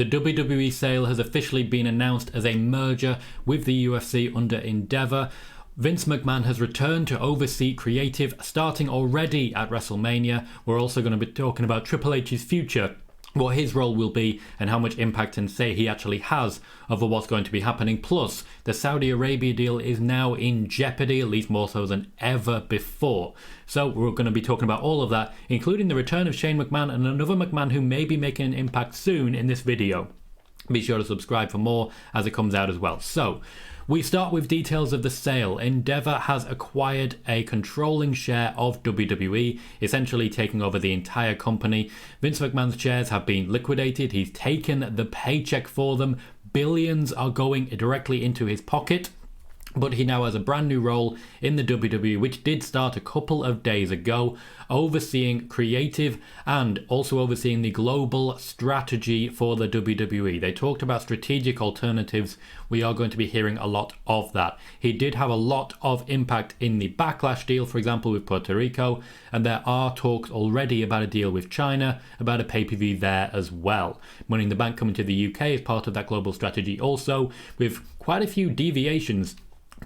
The WWE sale has officially been announced as a merger with the UFC under Endeavor. Vince McMahon has returned to oversee creative starting already at WrestleMania. We're also going to be talking about Triple H's future, what his role will be, and how much impact and say he actually has over what's going to be happening. Plus, the Saudi Arabia deal is now in jeopardy, at least more so than ever before. So we're going to be talking about all of that, including the return of Shane McMahon and another McMahon who may be making an impact soon in this video. Be sure to subscribe for more as it comes out as well. So, we start with details of the sale. Endeavor has acquired a controlling share of WWE, essentially taking over the entire company. Vince McMahon's shares have been liquidated. He's taken the paycheck for them. Billions are going directly into his pocket. But he now has a brand new role in the WWE, which did start a couple of days ago, overseeing creative and also overseeing the global strategy for the WWE. They talked about strategic alternatives. We are going to be hearing a lot of that. He did have a lot of impact in the Backlash deal, for example, with Puerto Rico, and there are talks already about a deal with China, about a pay-per-view there as well. Money in the Bank coming to the UK is part of that global strategy also, with quite a few deviations.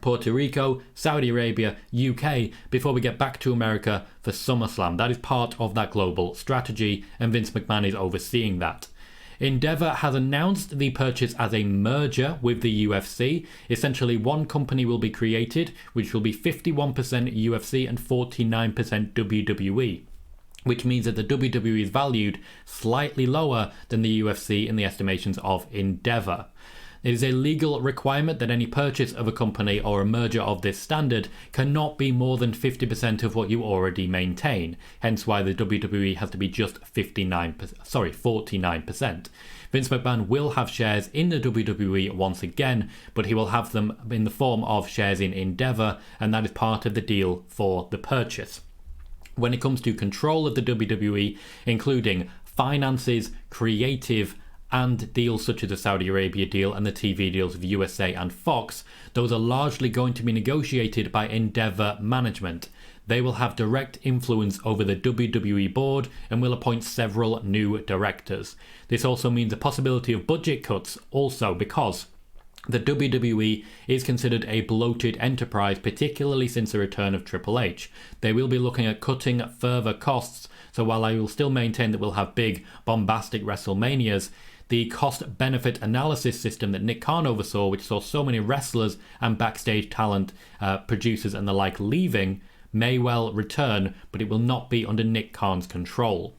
Puerto Rico, Saudi Arabia, UK, before we get back to America for SummerSlam. That is part of that global strategy, and Vince McMahon is overseeing that. Endeavor has announced the purchase as a merger with the UFC. Essentially, one company will be created, which will be 51% UFC and 49% WWE. Which means that the WWE is valued slightly lower than the UFC in the estimations of Endeavor. It is a legal requirement that any purchase of a company or a merger of this standard cannot be more than 50% of what you already maintain, hence why the WWE has to be just 49%. Vince McMahon will have shares in the WWE once again, but he will have them in the form of shares in Endeavor, and that is part of the deal for the purchase. When it comes to control of the WWE, including finances, creative, and deals such as the Saudi Arabia deal and the TV deals of USA and Fox, those are largely going to be negotiated by Endeavor management. They will have direct influence over the WWE board and will appoint several new directors. This also means a possibility of budget cuts also, because the WWE is considered a bloated enterprise, particularly since the return of Triple H. They will be looking at cutting further costs, so while I will still maintain that we'll have big, bombastic WrestleManias, the cost-benefit analysis system that Nick Khan oversaw, which saw so many wrestlers and backstage talent, producers and the like leaving, may well return, but it will not be under Nick Khan's control.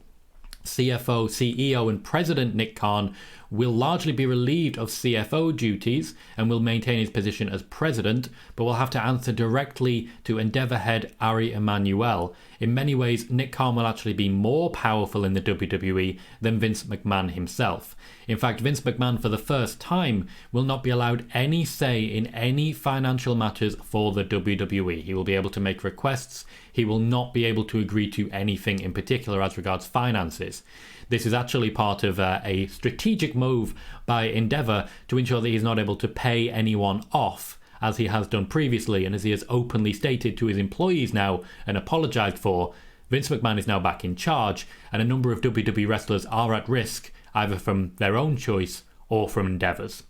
CFO, CEO and President Nick Khan will largely be relieved of CFO duties and will maintain his position as president, but will have to answer directly to Endeavor head Ari Emanuel. In many ways, Nick Khan will actually be more powerful in the WWE than Vince McMahon himself. In fact, Vince McMahon for the first time will not be allowed any say in any financial matters for the WWE. He will be able to make requests. He will not be able to agree to anything in particular as regards finances. This is actually part of a strategic move by Endeavor to ensure that he's not able to pay anyone off, as he has done previously, and as he has openly stated to his employees now and apologized for. Vince McMahon is now back in charge, and a number of WWE wrestlers are at risk, either from their own choice or from Endeavor's.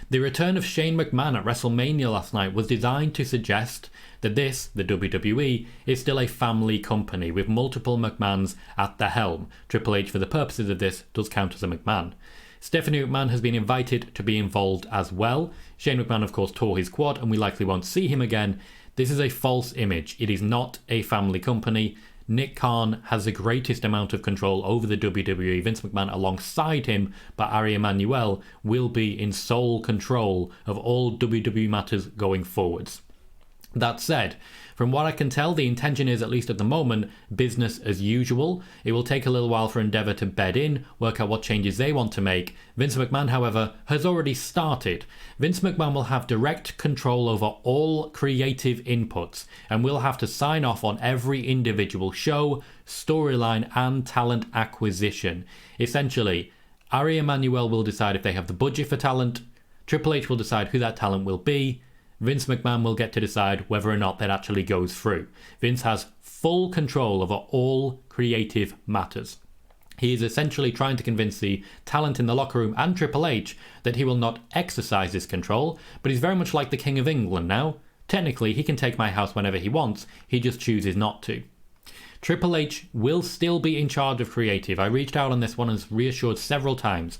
The return of Shane McMahon at WrestleMania last night was designed to suggest that this, the WWE, is still a family company with multiple McMahons at the helm. Triple H, for the purposes of this, does count as a McMahon. Stephanie McMahon has been invited to be involved as well. Shane McMahon, of course, tore his quad and we likely won't see him again. This is a false image. It is not a family company. Nick Khan has the greatest amount of control over the WWE. Vince McMahon alongside him, but Ari Emanuel will be in sole control of all WWE matters going forwards. That said, from what I can tell, the intention is, at least at the moment, business as usual. It will take a little while for Endeavor to bed in, work out what changes they want to make. Vince McMahon, however, has already started. Vince McMahon will have direct control over all creative inputs and will have to sign off on every individual show, storyline and talent acquisition. Essentially, Ari Emanuel will decide if they have the budget for talent, Triple H will decide who that talent will be, Vince McMahon will get to decide whether or not that actually goes through. Vince has full control over all creative matters. He is essentially trying to convince the talent in the locker room and Triple H that he will not exercise this control, but he's very much like the King of England now. Technically, he can take my house whenever he wants, he just chooses not to. Triple H will still be in charge of creative. I reached out on this one and was reassured several times.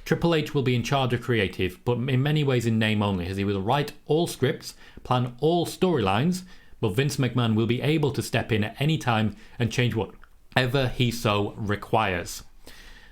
Triple H will be in charge of creative, but in many ways in name only, as he will write all scripts, plan all storylines, but Vince McMahon will be able to step in at any time and change whatever he so requires.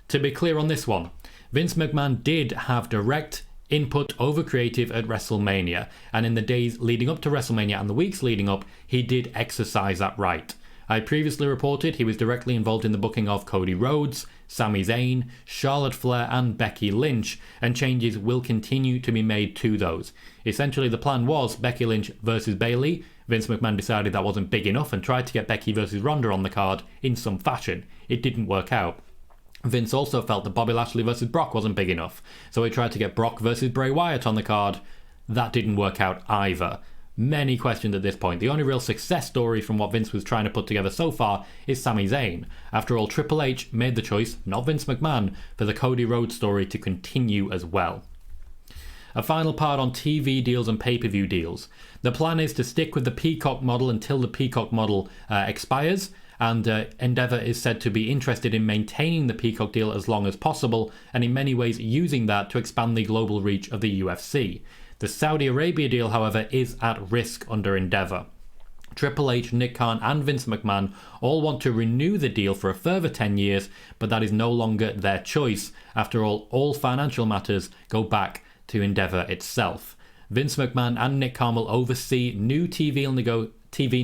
To be clear on this one, Vince McMahon did have direct input over creative at WrestleMania, and in the days leading up to WrestleMania and the weeks leading up, he did exercise that right. I previously reported he was directly involved in the booking of Cody Rhodes, Sami Zayn, Charlotte Flair and Becky Lynch, and changes will continue to be made to those. Essentially the plan was Becky Lynch versus Bayley. Vince McMahon decided that wasn't big enough and tried to get Becky versus Ronda on the card in some fashion. It didn't work out. Vince also felt that Bobby Lashley versus Brock wasn't big enough, so he tried to get Brock versus Bray Wyatt on the card. That didn't work out either. Many questioned at this point. The only real success story from what Vince was trying to put together so far is Sami Zayn. After all, Triple H made the choice, not Vince McMahon, for the Cody Rhodes story to continue as well. A final part on TV deals and pay-per-view deals. The plan is to stick with the Peacock model until the Peacock model expires, and Endeavour is said to be interested in maintaining the Peacock deal as long as possible, and in many ways using that to expand the global reach of the UFC. The Saudi Arabia deal, however, is at risk under Endeavour. Triple H, Nick Khan and Vince McMahon all want to renew the deal for a further 10 years, but that is no longer their choice. After all financial matters go back to Endeavour itself. Vince McMahon and Nick Khan will oversee new TV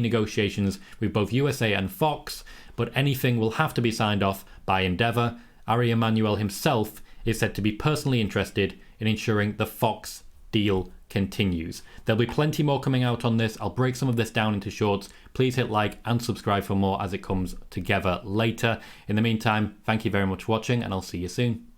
negotiations with both USA and Fox, but anything will have to be signed off by Endeavour. Ari Emanuel himself is said to be personally interested in ensuring the Fox deal continues. There'll be plenty more coming out on this. I'll break some of this down into shorts. Please hit like and subscribe for more as it comes together later. In the meantime, thank you very much for watching, and I'll see you soon.